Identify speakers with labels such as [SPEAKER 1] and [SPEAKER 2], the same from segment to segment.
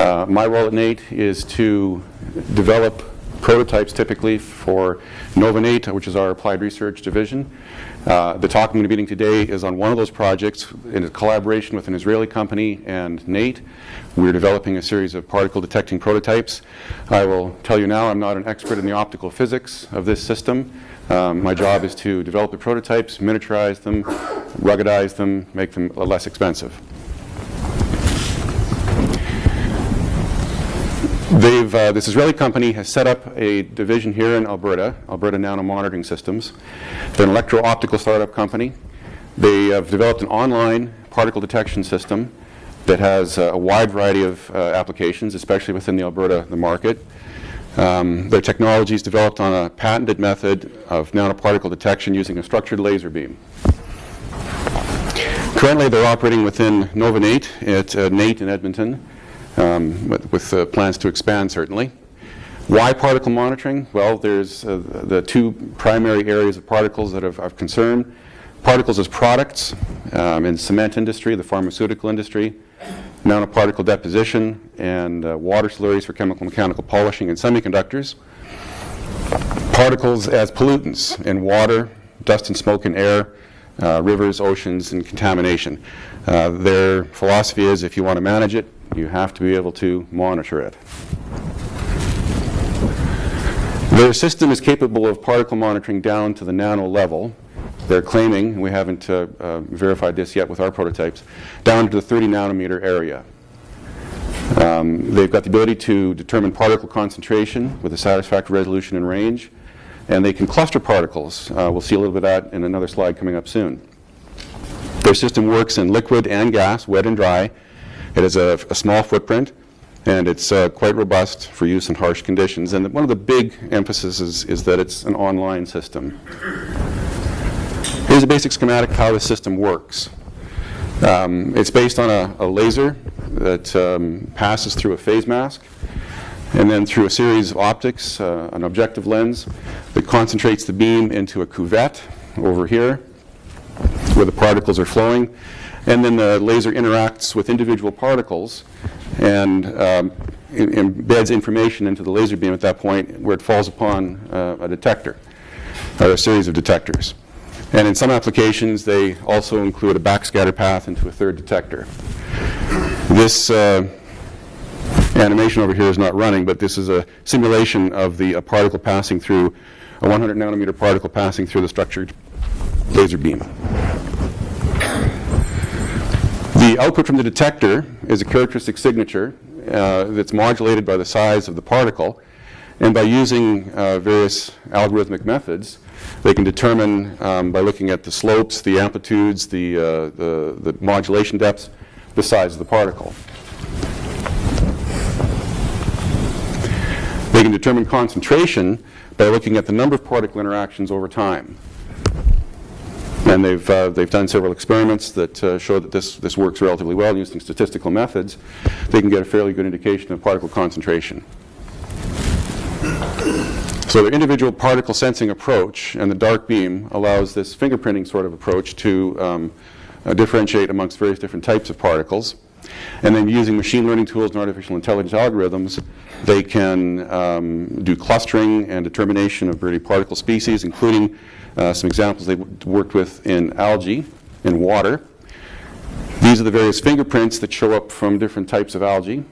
[SPEAKER 1] My role at NATE is to develop prototypes typically for NATE, which is our applied research division. The talk I'm going to be meeting today is on one of those projects in a collaboration with an Israeli company and NATE. We're developing a series of particle detecting prototypes. I will tell you now I'm not an expert in the optical physics of this system. My job is to develop the prototypes, miniaturize them, ruggedize them, make them less expensive. This Israeli company has set up a division here in Alberta Nano Monitoring Systems. They're an electro-optical startup company. They have developed an online particle detection system that has a wide variety of applications, especially within the Alberta market. Their technology is developed on a patented method of nanoparticle detection using a structured laser beam. Currently, they're operating within NATE at NATE in Edmonton, with plans to expand, certainly. Why particle monitoring? Well, there's the two primary areas of particles that are of concern. Particles as products in cement industry, the pharmaceutical industry, nanoparticle deposition, and water slurries for chemical mechanical polishing and semiconductors. Particles as pollutants in water, dust and smoke in air, rivers, oceans, and contamination. Their philosophy is if you want to manage it, you have to be able to monitor it. Their system is capable of particle monitoring down to the nano level. They're claiming, we haven't verified this yet with our prototypes, down to the 30 nanometer area. They've got the ability to determine particle concentration with a satisfactory resolution and range, and they can cluster particles. We'll see a little bit of that in another slide coming up soon. Their system works in liquid and gas, wet and dry. It has a small footprint, and it's quite robust for use in harsh conditions. And one of the big emphases is that it's an online system. Here's a basic schematic of how the system works. It's based on a laser that passes through a phase mask, and then through a series of optics, an objective lens that concentrates the beam into a cuvette over here, where the particles are flowing. And then the laser interacts with individual particles and embeds information into the laser beam at that point where it falls upon a detector, or a series of detectors. And in some applications, they also include a backscatter path into a third detector. This animation over here is not running, but this is a simulation of the particle passing through, a 100 nanometer particle passing through the structured laser beam. The output from the detector is a characteristic signature that's modulated by the size of the particle, and by using various algorithmic methods, they can determine by looking at the slopes, the amplitudes, the modulation depths, the size of the particle. They can determine concentration by looking at the number of particle interactions over time. And they've done several experiments that show that this works relatively well using statistical methods. They can get a fairly good indication of particle concentration. So the individual particle sensing approach and the dark beam allows this fingerprinting sort of approach to differentiate amongst various different types of particles. And then using machine learning tools and artificial intelligence algorithms, they can do clustering and determination of various particle species, including some examples they worked with in algae, in water. These are the various fingerprints that show up from different types of algae.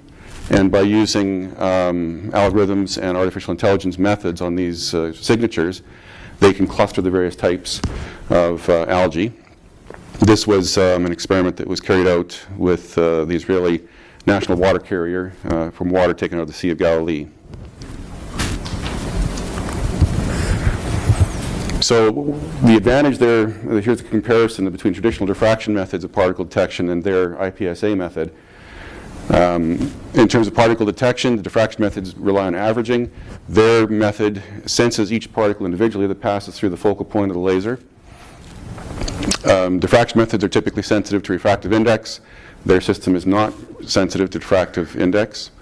[SPEAKER 1] And by using algorithms and artificial intelligence methods on these signatures, they can cluster the various types of algae. This was an experiment that was carried out with the Israeli national water carrier from water taken out of the Sea of Galilee. So the advantage there, here's a comparison between traditional diffraction methods of particle detection and their IPSA method. In terms of particle detection, the diffraction methods rely on averaging. Their method senses each particle individually that passes through the focal point of the laser. Diffraction methods are typically sensitive to refractive index. Their system is not sensitive to diffractive index.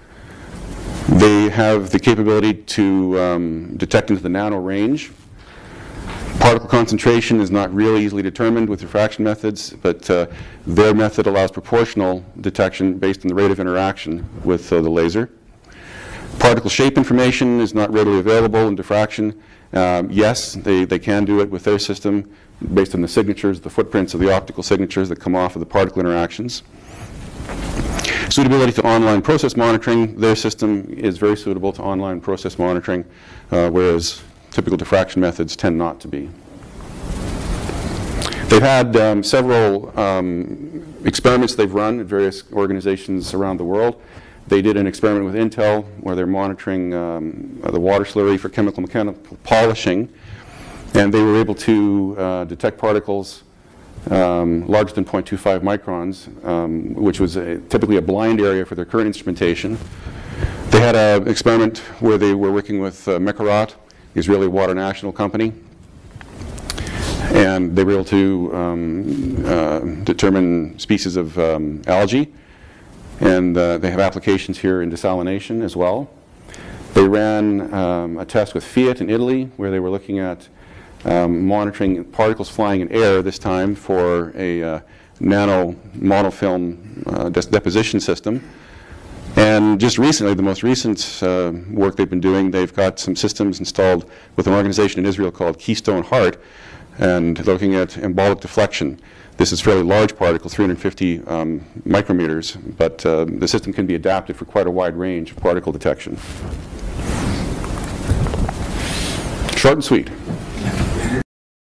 [SPEAKER 1] They have the capability to detect into the nano range. Particle concentration is not really easily determined with diffraction methods, but their method allows proportional detection based on the rate of interaction with the laser. Particle shape information is not readily available in diffraction. Yes, they can do it with their system based on the signatures, the footprints of the optical signatures that come off of the particle interactions. Suitability to online process monitoring. Their system is very suitable to online process monitoring, whereas typical diffraction methods tend not to be. They've had several experiments they've run at various organizations around the world. They did an experiment with Intel where they're monitoring the water slurry for chemical mechanical polishing, and they were able to detect particles larger than 0.25 microns, which was typically a blind area for their current instrumentation. They had an experiment where they were working with Mekarat, the Israeli water national company, and they were able to determine species of algae, and they have applications here in desalination as well. They ran a test with Fiat in Italy where they were looking at monitoring particles flying in air, this time for a nano monofilm deposition system. And just recently, the most recent work they've been doing, they've got some systems installed with an organization in Israel called Keystone Heart, and looking at embolic deflection. This is fairly large particle, 350 micrometers, but the system can be adapted for quite a wide range of particle detection. Short and sweet.